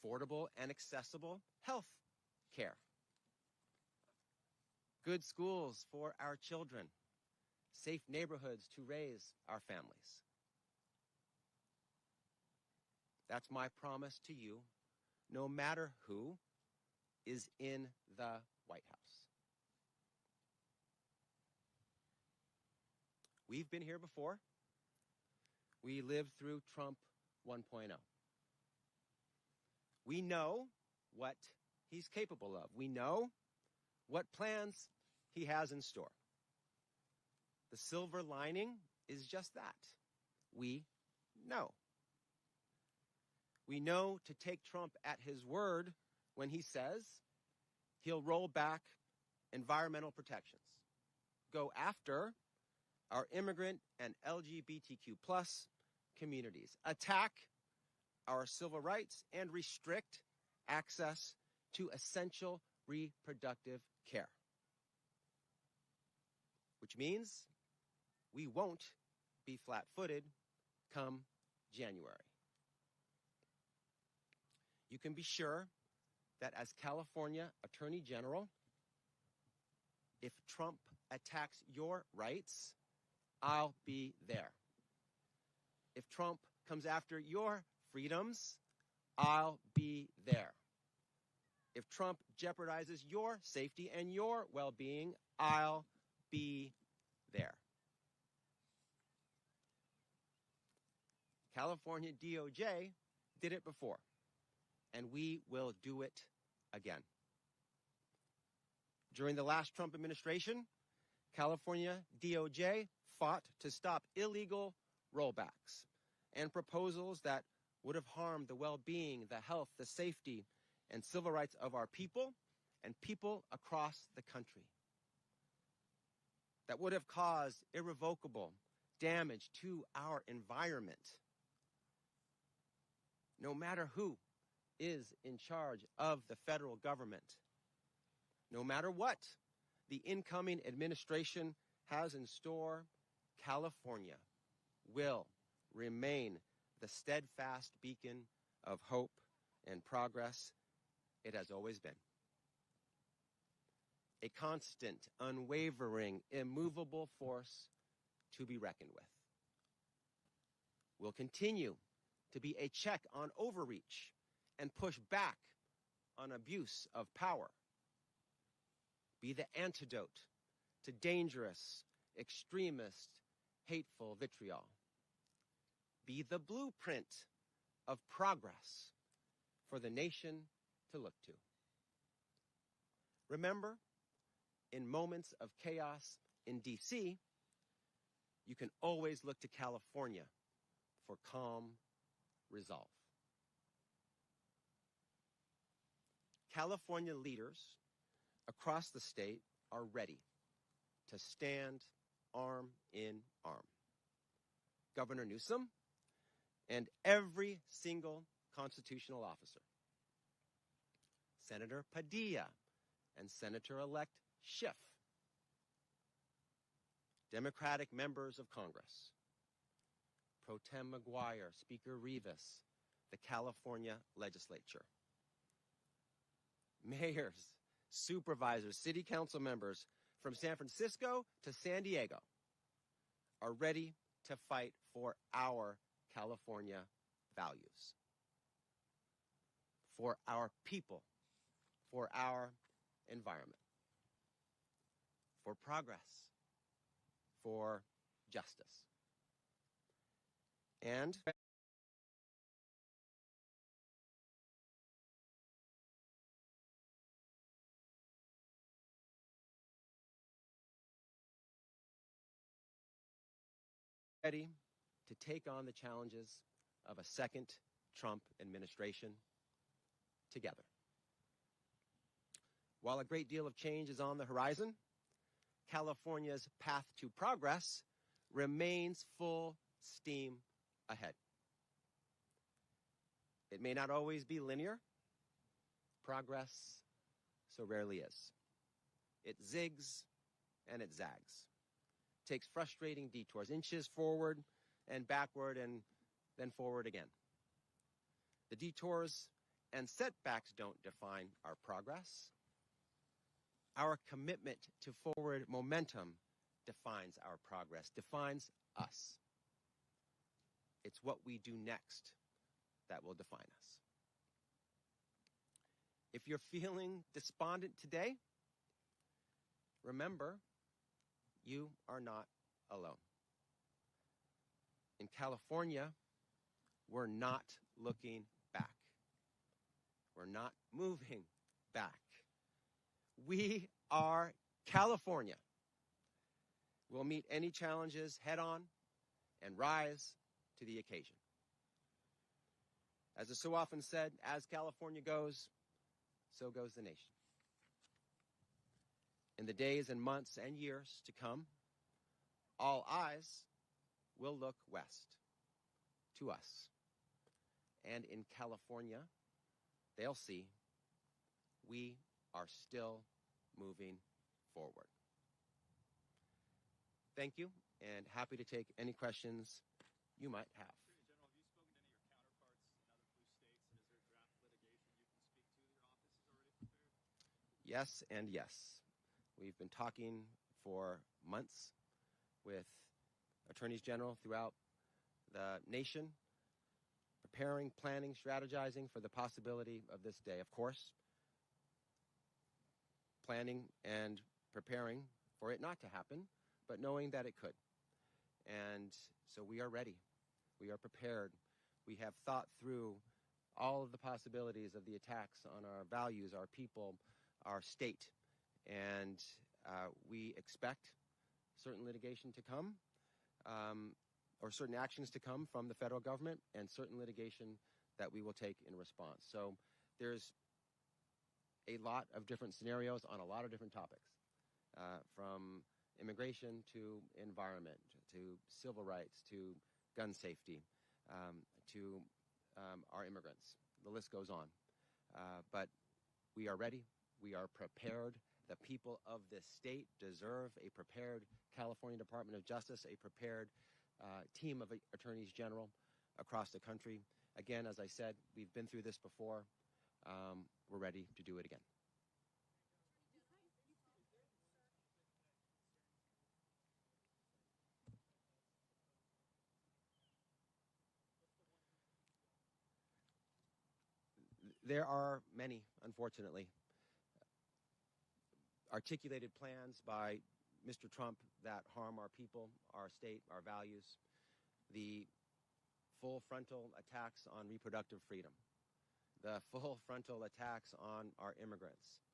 affordable and accessible health care, good schools for our children, safe neighborhoods to raise our families. That's my promise to you, no matter who is in the White House. We've been here before. We lived through Trump 1.0. We know what he's capable of. We know what plans he has in store. The silver lining is just that. We know. We know to take Trump at his word when he says he'll roll back environmental protections, go after our immigrant and LGBTQ plus communities, attack our civil rights, and restrict access to essential reproductive care. Which means we won't be flat-footed come January. You can be sure that as California Attorney General, if Trump attacks your rights, I'll be there. If Trump comes after your freedoms, I'll be there. If Trump jeopardizes your safety and your well-being, I'll be there. California DOJ did it before, and we will do it again. During the last Trump administration, California DOJ fought to stop illegal rollbacks and proposals that would have harmed the well-being, the health, the safety, and civil rights of our people and people across the country, that would have caused irrevocable damage to our environment. No matter who is in charge of the federal government, no matter what the incoming administration has in store, California will remain the steadfast beacon of hope and progress it has always been. A constant, unwavering, immovable force to be reckoned with. We'll continue to be a check on overreach and push back on abuse of power. Be the antidote to dangerous, extremist, hateful vitriol. Be the blueprint of progress for the nation to look to. Remember, in moments of chaos in D.C., you can always look to California for calm resolve. California leaders across the state are ready to stand arm in arm. Governor Newsom and every single constitutional officer, Senator Padilla and Senator-elect Schiff, Democratic members of Congress, Pro Tem McGuire, Speaker Rivas, the California legislature, mayors, supervisors, city council members from San Francisco to San Diego are ready to fight for our California values, for our people, for our environment, for progress, for justice. And ready to take on the challenges of a second Trump administration together. While a great deal of change is on the horizon, California's path to progress remains full steam ahead. It may not always be linear. Progress so rarely is. It zigs and it zags. Takes frustrating detours, inches forward and backward and then forward again. The detours and setbacks don't define our progress. Our commitment to forward momentum defines our progress, defines us. It's what we do next that will define us. If you're feeling despondent today, remember, you are not alone. In California, we're not looking back. We're not moving back. We are California. We'll meet any challenges head on and rise to the occasion. As is so often said, as California goes, so goes the nation. In the days and months and years to come, all eyes will look west to us. And in California, they'll see we are still moving forward. Thank you, and happy to take any questions you might have. Yes and yes. We've been talking for months with attorneys general throughout the nation, preparing, planning, strategizing for the possibility of this day. Of course, planning and preparing for it not to happen, but knowing that it could. And so we are ready. We are prepared. We have thought through all of the possibilities of the attacks on our values, our people, our state. And we expect certain litigation to come, or certain actions to come from the federal government, and certain litigation that we will take in response. So there's a lot of different scenarios on a lot of different topics, from immigration to environment, to civil rights, to gun safety, to our immigrants. The list goes on. But we are ready. We are prepared. The people of this state deserve a prepared California Department of Justice, a prepared team of attorneys general across the country. Again, as I said, we've been through this before. We're ready to do it again. There are many, unfortunately, articulated plans by Mr. Trump that harm our people, our state, our values. The full frontal attacks on reproductive freedom, the full frontal attacks on our immigrants,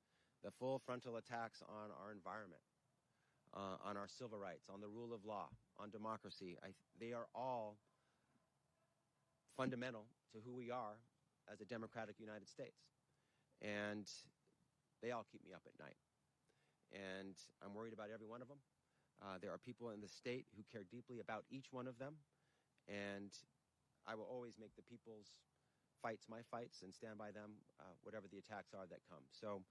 the full frontal attacks on our environment, on our civil rights, on the rule of law, on democracy. They are all fundamental to who we are as a democratic United States. And they all keep me up at night. And I'm worried about every one of them. There are people in the state who care deeply about each one of them. And I will always make the people's fights my fights and stand by them, whatever the attacks are that come. So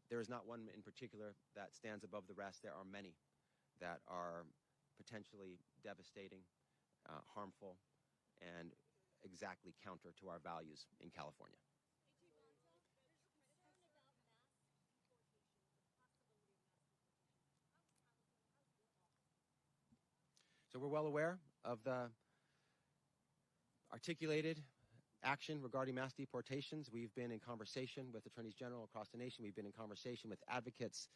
there is not one in particular that stands above the rest. There are many that are potentially devastating, harmful, and exactly counter to our values in California. So we're well aware of the articulated action regarding mass deportations. We've been in conversation with attorneys general across the nation. We've been in conversation with advocates,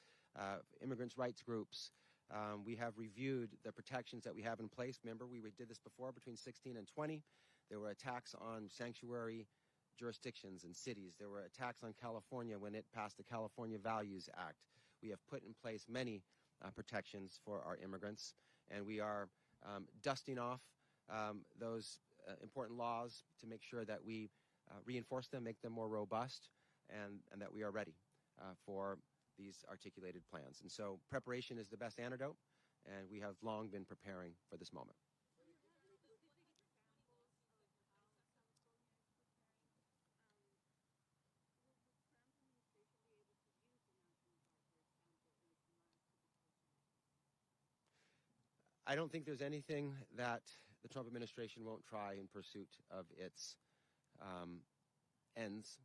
immigrants' rights groups. We have reviewed the protections that we have in place. Remember, we did this before between 16 and 20. There were attacks on sanctuary jurisdictions and cities. There were attacks on California when it passed the California Values Act. We have put in place many protections for our immigrants, and we are dusting off those important laws to make sure that we reinforce them, make them more robust, and that we are ready for these articulated plans. And so preparation is the best antidote, and we have long been preparing for this moment. I don't think there's anything that the Trump administration won't try in pursuit of its ends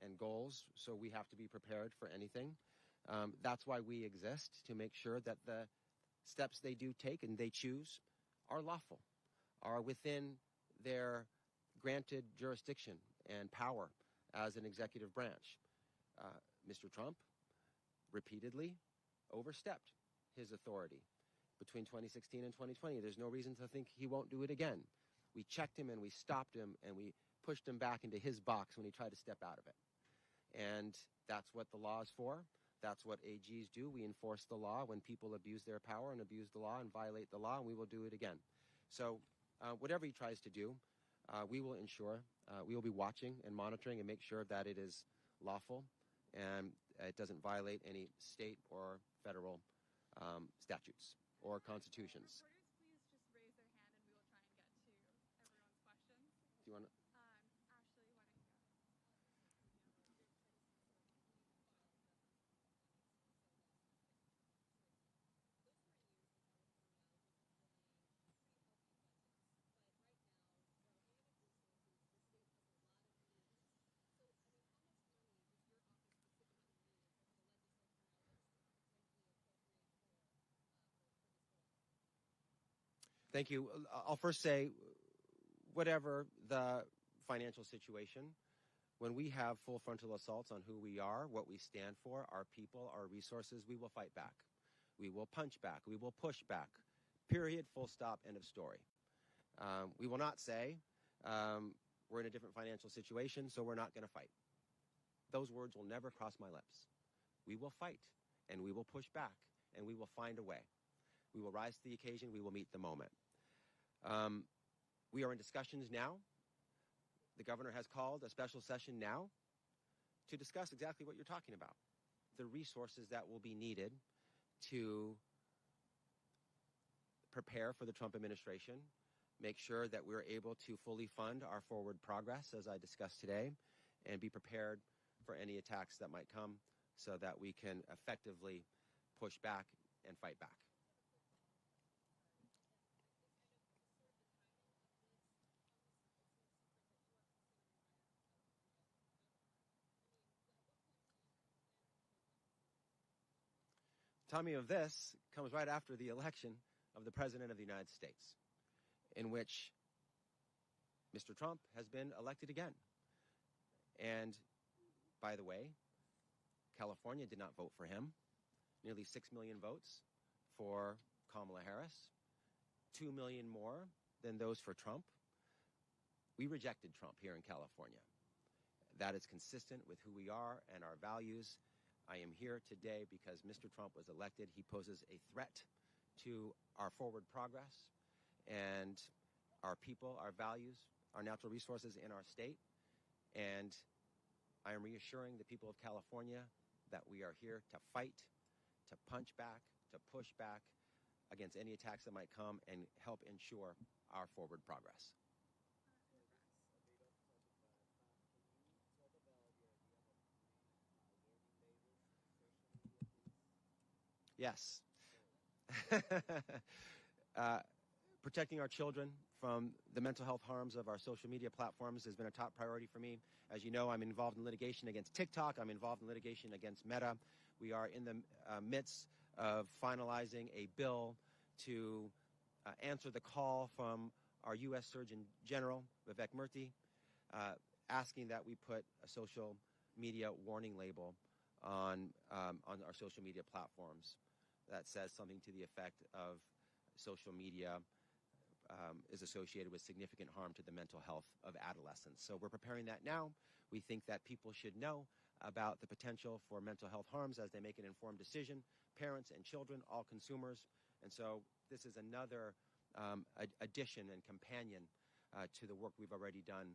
and goals, so we have to be prepared for anything. That's why we exist, to make sure that the steps they do take and they choose are lawful, are within their granted jurisdiction and power as an executive branch. Mr. Trump repeatedly overstepped his authority between 2016 and 2020. There's no reason to think he won't do it again. We checked him and we stopped him and we pushed him back into his box when he tried to step out of it. And that's what the law is for. That's what AGs do. We enforce the law when people abuse their power and abuse the law and violate the law, and we will do it again. So whatever he tries to do, we will ensure, we will be watching and monitoring and make sure that it is lawful and it doesn't violate any state or federal statutes or constitutions. Reporters, please just raise their hand and we will try and get to everyone's questions. Do you want to? Ashley, why don't you go? Thank you. I'll first say, whatever the financial situation, when we have full frontal assaults on who we are, what we stand for, our people, our resources, we will fight back. We will punch back. We will push back. Period, full stop, end of story. We will not say, we're in a different financial situation, so we're not going to fight. Those words will never cross my lips. We will fight, and we will push back, and we will find a way. We will rise to the occasion. We will meet the moment. We are in discussions now. The governor has called a special session now to discuss exactly what you're talking about, the resources that will be needed to prepare for the Trump administration, make sure that we're able to fully fund our forward progress, as I discussed today, and be prepared for any attacks that might come so that we can effectively push back and fight back. Timing of this comes right after the election of the President of the United States, in which Mr. Trump has been elected again. And, by the way, California did not vote for him. Nearly 6 million votes for Kamala Harris, 2 million more than those for Trump. We rejected Trump here in California. That is consistent with who we are and our values. I am here today because Mr. Trump was elected. He poses a threat to our forward progress and our people, our values, our natural resources in our state. And I am reassuring the people of California that we are here to fight, to punch back, to push back against any attacks that might come and help ensure our forward progress. Yes. Protecting our children from the mental health harms of our social media platforms has been a top priority for me. As you know, I'm involved in litigation against TikTok. I'm involved in litigation against Meta. We are in the midst of finalizing a bill to answer the call from our U.S. Surgeon General, Vivek Murthy, asking that we put a social media warning label on our social media platforms that says something to the effect of social media is associated with significant harm to the mental health of adolescents. So we're preparing that now. We think that people should know about the potential for mental health harms as they make an informed decision, parents and children, all consumers. And so this is another addition and companion to the work we've already done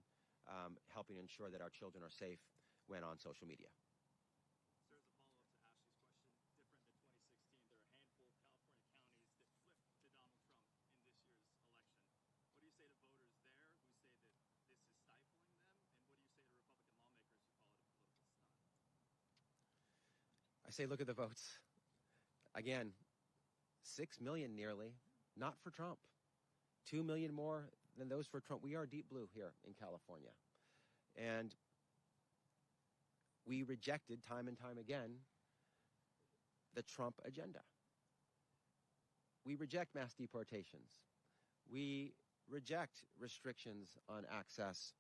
helping ensure that our children are safe when on social media. I say, look at the votes. Again, 6 million nearly, not for Trump. 2 million more than those for Trump. We are deep blue here in California. And We rejected time and time again the Trump agenda. We reject mass deportations. We reject restrictions on access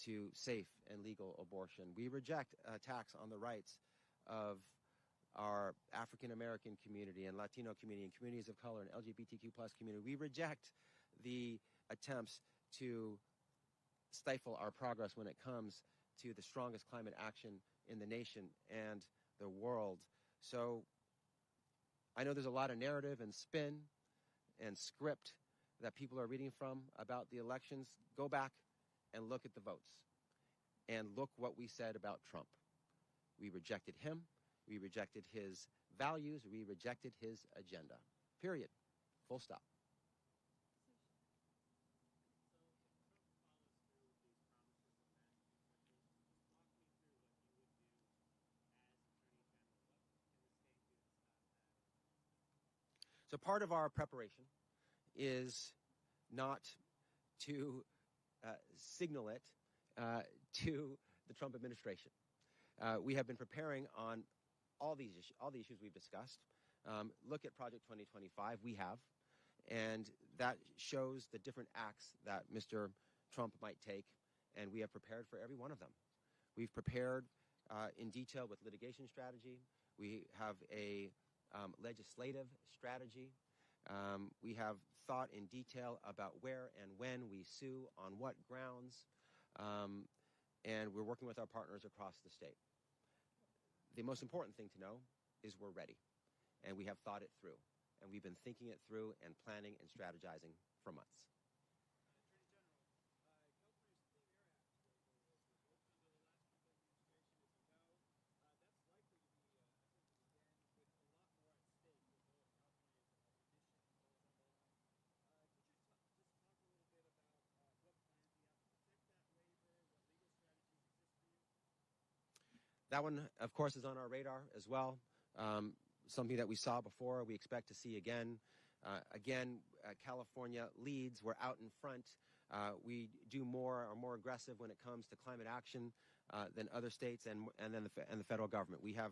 to safe and legal abortion. We reject attacks on the rights of our African American community and Latino community and communities of color and LGBTQ plus community. We reject the attempts to stifle our progress when it comes to the strongest climate action in the nation and the world. So I know there's a lot of narrative and spin and script that people are reading from about the elections. Go back and look at the votes and look what we said about Trump. We rejected him. We rejected his values. We rejected his agenda. Period. Full stop. So part of our preparation is not to signal it to the Trump administration. We have been preparing on all the issues we've discussed. Look at Project 2025. We have. And that shows the different acts that Mr. Trump might take. And we have prepared for every one of them. We've prepared in detail with litigation strategy. We have a legislative strategy. We have thought in detail about where and when we sue, on what grounds, and we're working with our partners across the state. The most important thing to know is we're ready, and we have thought it through, and we've been thinking it through and planning and strategizing for months. That one, of course, is on our radar as well. Something that we saw before, we expect to see again. California leads. We're out in front. We do more, are more aggressive when it comes to climate action than other states and the federal government. We have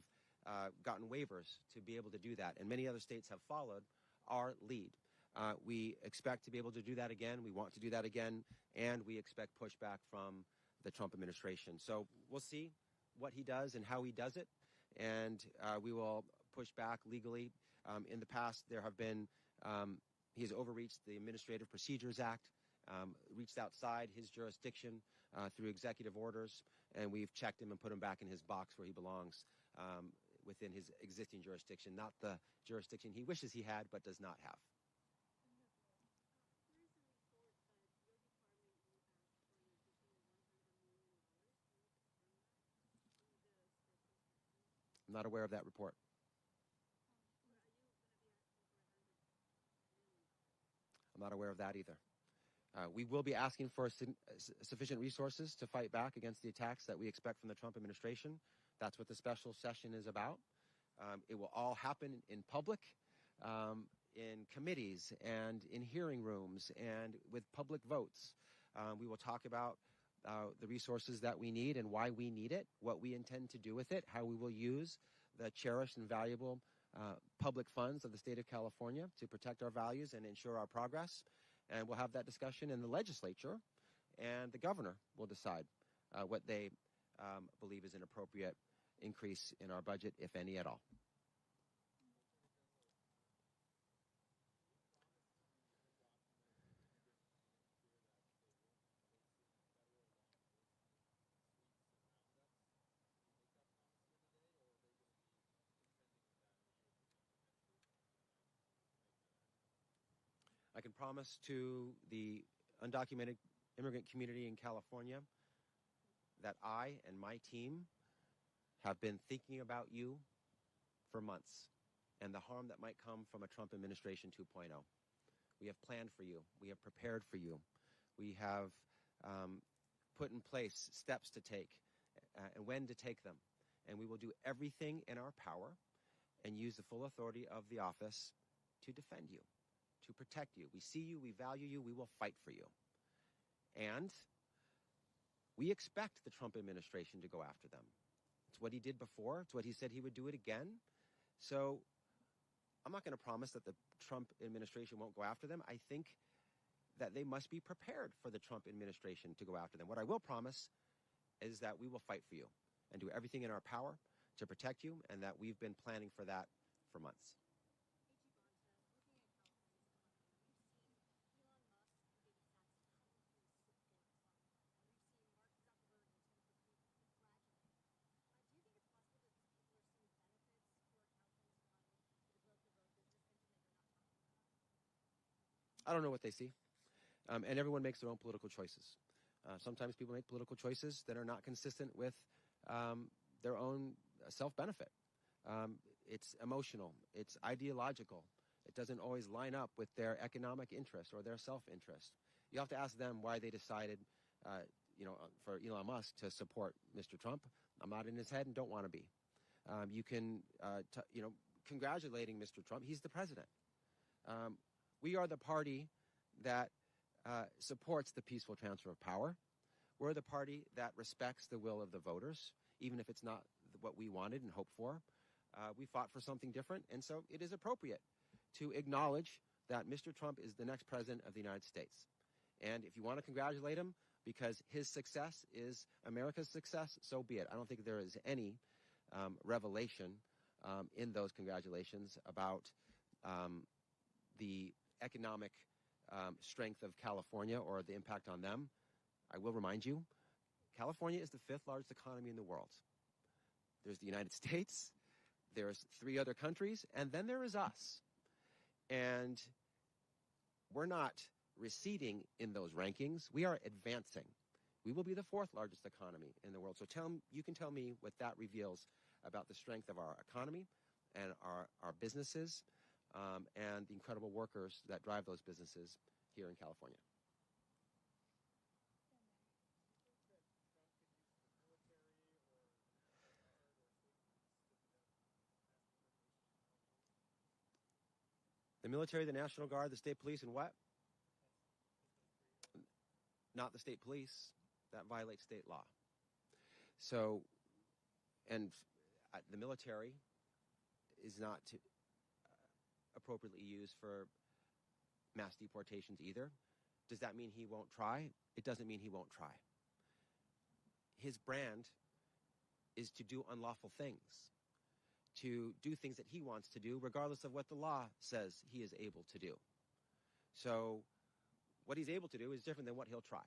gotten waivers to be able to do that, and many other states have followed our lead. We expect to be able to do that again. We want to do that again, and we expect pushback from the Trump administration. So we'll see what he does and how he does it, and we will push back legally. In the past, there have been, he has overreached the Administrative Procedures Act, reached outside his jurisdiction through executive orders, and we've checked him and put him back in his box where he belongs within his existing jurisdiction, not the jurisdiction he wishes he had but does not have. I'm not aware of that report. I'm not aware of that either. We will be asking for sufficient resources to fight back against the attacks that we expect from the Trump administration. That's what the special session is about. It will all happen in public, in committees and in hearing rooms and with public votes. We will talk about the resources that we need and why we need it, what we intend to do with it, how we will use the cherished and valuable public funds of the state of California to protect our values and ensure our progress. And we'll have that discussion in the legislature, and the governor will decide what they believe is an appropriate increase in our budget, if any at all. I can promise to the undocumented immigrant community in California that I and my team have been thinking about you for months and the harm that might come from a Trump administration 2.0. We have planned for you. We have prepared for you. We have put in place steps to take and when to take them. And we will do everything in our power and use the full authority of the office to defend you, to protect you. We see you, we value you, we will fight for you. And we expect the Trump administration to go after them. It's what he did before. It's what he said he would do it again. So I'm not going to promise that the Trump administration won't go after them. I think that they must be prepared for the Trump administration to go after them. What I will promise is that we will fight for you and do everything in our power to protect you, and that we've been planning for that for months. I don't know what they see. And everyone makes their own political choices. Sometimes people make political choices that are not consistent with their own self-benefit. It's emotional. It's ideological. It doesn't always line up with their economic interest or their self-interest. You have to ask them why they decided, for Elon Musk to support Mr. Trump. I'm not in his head and don't want to be. You can, congratulating Mr. Trump. He's the president. We are the party that supports the peaceful transfer of power. We're the party that respects the will of the voters, even if it's not what we wanted and hoped for. We fought for something different, and so it is appropriate to acknowledge that Mr. Trump is the next president of the United States. And if you want to congratulate him because his success is America's success, so be it. I don't think there is any revelation in those congratulations about the economic strength of California or the impact on them. I will remind you, California is the 5th largest economy in the world. There's the United States, there's 3 other countries, and then there is us. And we're not receding in those rankings. We are advancing. We will be the 4th largest economy in the world. So you can tell me what that reveals about the strength of our economy and our businesses and the incredible workers that drive those businesses here in California. The military, the National Guard, the state police, and what? Not the state police. That violates state law. So, and the military is not appropriately used for mass deportations either. Does that mean he won't try? It doesn't mean he won't try. His brand is to do unlawful things, to do things that he wants to do, regardless of what the law says he is able to do. So what he's able to do is different than what he'll try.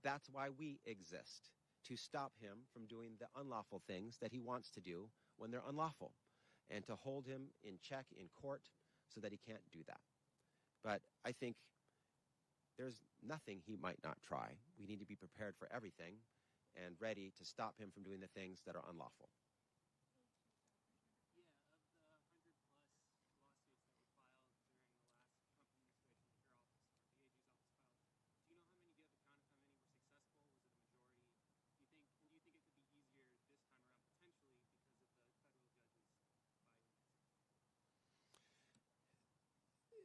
That's why we exist, to stop him from doing the unlawful things that he wants to do when they're unlawful, and to hold him in check in court so that he can't do that. But I think there's nothing he might not try. We need to be prepared for everything and ready to stop him from doing the things that are unlawful.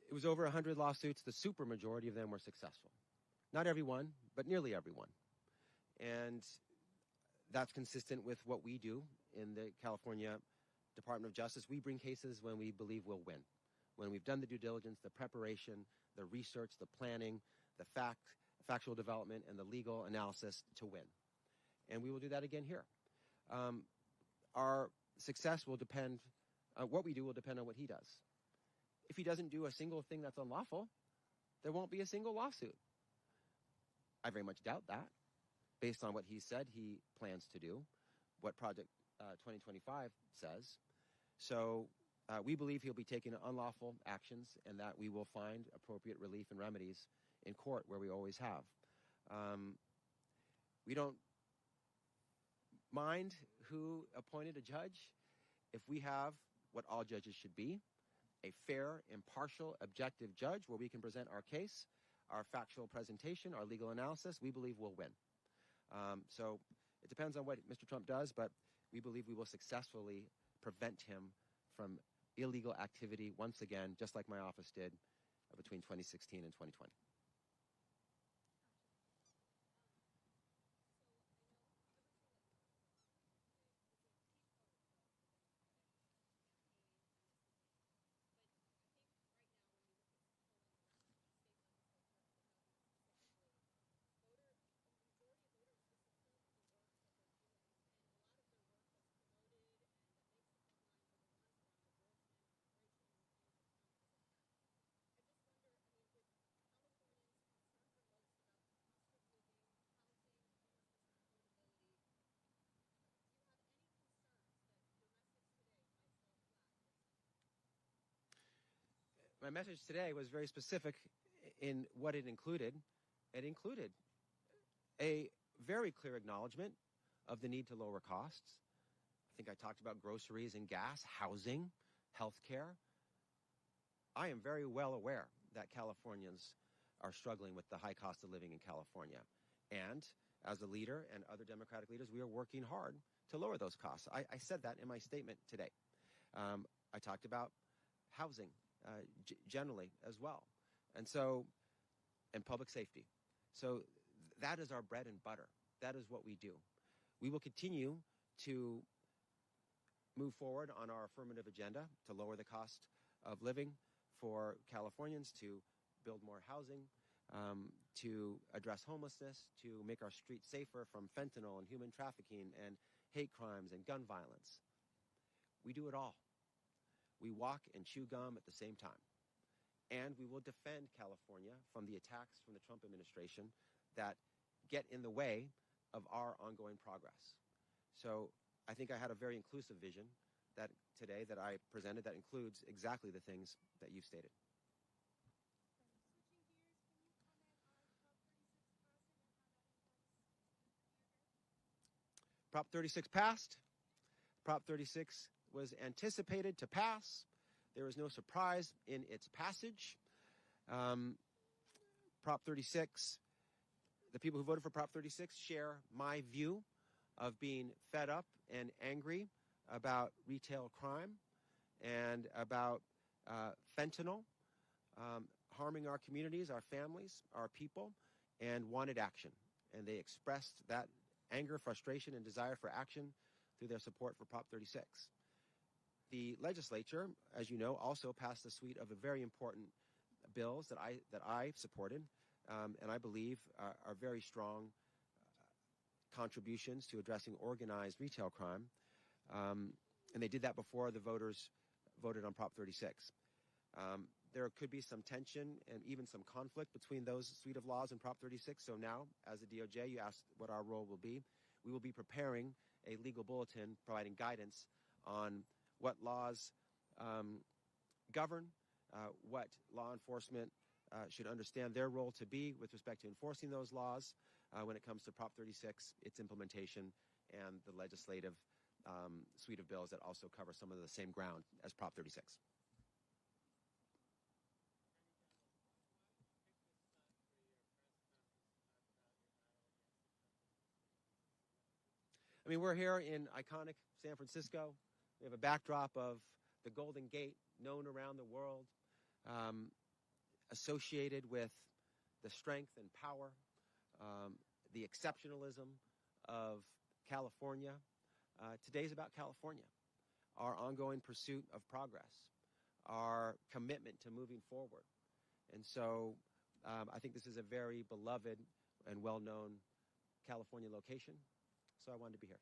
It was over 100 lawsuits. The super majority of them were successful. Not everyone, but nearly everyone. And that's consistent with what we do in the California Department of Justice. We bring cases when we believe we'll win, when we've done the due diligence, the preparation, the research, the planning, the factual development, and the legal analysis to win. And we will do that again here. Our success will depend, what we do will depend on what he does. If he doesn't do a single thing that's unlawful, there won't be a single lawsuit. I very much doubt that, based on what he said he plans to do, what Project 2025 says. So we believe he'll be taking unlawful actions and that we will find appropriate relief and remedies in court where we always have. We don't mind who appointed a judge if we have what all judges should be, a fair, impartial, objective judge where we can present our case, our factual presentation, our legal analysis. We believe we'll win. So it depends on what Mr. Trump does, but we believe we will successfully prevent him from illegal activity once again, just like my office did between 2016 and 2020. My message today was very specific in what it included. It included a very clear acknowledgement of the need to lower costs. I think I talked about groceries and gas, housing, healthcare. I am very well aware that Californians are struggling with the high cost of living in California. And as a leader and other Democratic leaders, we are working hard to lower those costs. I said that in my statement today. I talked about housing generally as well. And public safety. So that is our bread and butter. That is what we do. We will continue to move forward on our affirmative agenda to lower the cost of living for Californians, to build more housing, to address homelessness, to make our streets safer from fentanyl and human trafficking and hate crimes and gun violence. We do it all. We walk and chew gum at the same time. And we will defend California from the attacks from the Trump administration that get in the way of our ongoing progress. So I think I had a very inclusive vision that today that I presented that includes exactly the things that you've stated. Prop 36 passed. Prop 36 was anticipated to pass. There was no surprise in its passage. Prop 36, the people who voted for Prop 36 share my view of being fed up and angry about retail crime and about fentanyl harming our communities, our families, our people, and wanted action. And they expressed that anger, frustration, and desire for action through their support for Prop 36. The legislature, as you know, also passed a suite of very important bills that I supported, and I believe are very strong contributions to addressing organized retail crime. And they did that before the voters voted on Prop 36. There could be some tension and even some conflict between those suite of laws and Prop 36. So now, as a DOJ, you asked what our role will be. We will be preparing a legal bulletin providing guidance on what laws govern, what law enforcement should understand their role to be with respect to enforcing those laws when it comes to Prop 36, its implementation, and the legislative suite of bills that also cover some of the same ground as Prop 36. I mean, we're here in iconic San Francisco. We have a backdrop of the Golden Gate, known around the world, associated with the strength and power, the exceptionalism of California. Today's about California, our ongoing pursuit of progress, our commitment to moving forward. And so I think this is a very beloved and well-known California location. So I wanted to be here.